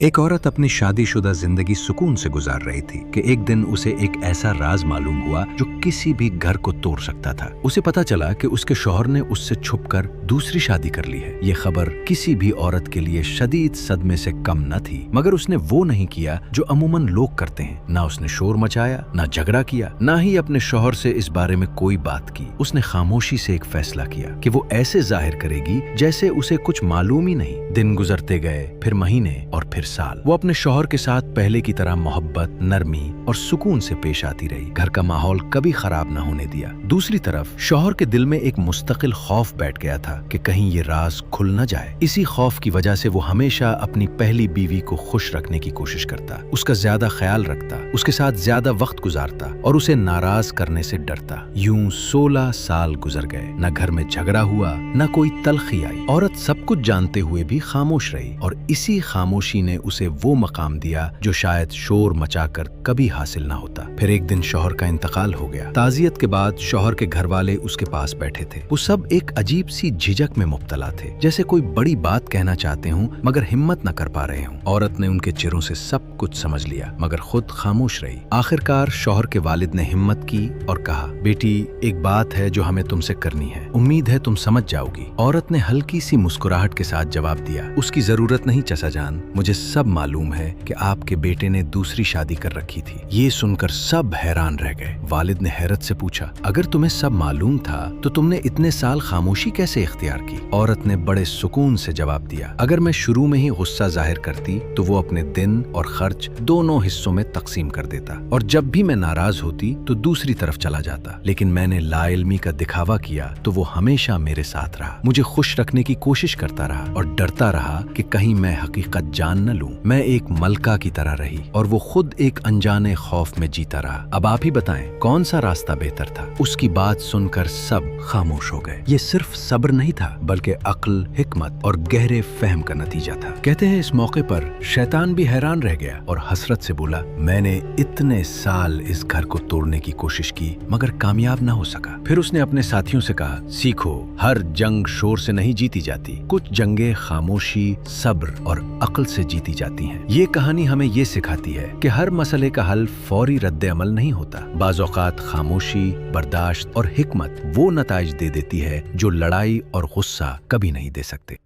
एक औरत अपनी शादीशुदा जिंदगी सुकून से गुजार रही थी कि एक दिन उसे एक ऐसा राज मालूम हुआ जो किसी भी घर को तोड़ सकता था। उसे पता चला कि उसके शौहर ने उससे छुपकर दूसरी शादी कर ली है। ये खबर किसी भी औरत के लिए शदीद सदमे से कम न थी, मगर उसने वो नहीं किया जो अमूमन लोग करते हैं। ना उसने शोर मचाया, ना झगड़ा किया, ना ही अपने शौहर से इस बारे में कोई बात की। उसने खामोशी से एक फैसला किया कि वो ऐसे जाहिर करेगी जैसे उसे कुछ मालूम ही नहीं। दिन गुजरते गए, फिर महीने और फिर साल। वो अपने शौहर के साथ पहले की तरह मोहब्बत, नरमी और सुकून से पेश आती रही। घर का माहौल कभी खराब न होने दिया। दूसरी तरफ शौहर के दिल में एक मुस्तकिल खौफ बैठ गया था कि कहीं ये राज खुल न जाए। इसी खौफ की वजह से वो हमेशा अपनी पहली बीवी को खुश रखने की कोशिश करता, उसका ज्यादा ख्याल रखता, उसके साथ ज्यादा वक्त गुजारता और उसे नाराज करने से डरता। यूं 16 साल गुजर गए। न घर में झगड़ा हुआ, न कोई तलखी आई। औरत सब कुछ जानते हुए भी खामोश रही और इसी खामोशी ने उसे वो मकाम दिया जो शायद शोर मचाकर कभी हासिल ना होता। फिर एक दिन शौहर का इंतकाल हो गया। ताजियत के बाद शौहर के घर वाले उसके पास बैठे थे। वो सब एक अजीब सी झिझक में मुब्तला थे, जैसे कोई बड़ी बात कहना चाहते हों मगर हिम्मत न कर पा रहे हों। औरत ने उनके चेहरों से सब कुछ समझ लिया मगर खुद खामोश रही। आखिरकार शौहर के वालिद ने हिम्मत की और कहा, बेटी, एक बात है जो हमें तुमसे करनी है, उम्मीद है तुम समझ जाओगी। औरत ने हल्की सी मुस्कुराहट के साथ जवाब दिया, उसकी जरूरत नहीं चचा जान, मुझे सब मालूम है कि आपके बेटे ने दूसरी शादी कर रखी थी। ये सुनकर सब हैरान रह गए। वालिद ने हैरत से पूछा, अगर तुम्हें सब मालूम था तो तुमने इतने साल खामोशी कैसे इख्तियार की? औरत ने बड़े सुकून से जवाब दिया, अगर मैं शुरू में ही गुस्सा जाहिर करती तो वो अपने दिन और खर्च दोनों हिस्सों में तकसीम कर देता और जब भी मैं नाराज होती तो दूसरी तरफ चला जाता। लेकिन मैंने लाइल्मी का दिखावा किया तो वो हमेशा मेरे साथ रहा, मुझे खुश रखने की कोशिश करता रहा और डरता रहा कि कहीं मैं हकीकत जान न लूं। मैं एक मलका की तरह रही और वो खुद एक अनजाने खौफ में जीता रहा। अब आप ही बताएं कौन सा रास्ता बेहतर था? उसकी बात सुनकर सब खामोश हो गए। ये सिर्फ सब्र नहीं था बल्कि अक्ल, हिकमत और गहरे फहम का नतीजा था। कहते हैं इस मौके पर शैतान भी हैरान रह गया और हसरत से बोला, मैंने इतने साल इस घर को तोड़ने की कोशिश की मगर कामयाब ना हो सका। फिर उसने अपने साथियों से कहा, सीखो, हर जंग शोर से नहीं जीती जाती, कुछ जंगें खामोशी, सब्र और अक्ल से जीती जाती हैं। ये कहानी हमें ये सिखाती है कि हर मसले का हल फौरी रद्द अमल नहीं होता। बाज़ औक़ात खामोशी, बर्दाश्त और हिकमत वो नताइज दे देती है जो लड़ाई और गुस्सा कभी नहीं दे सकते।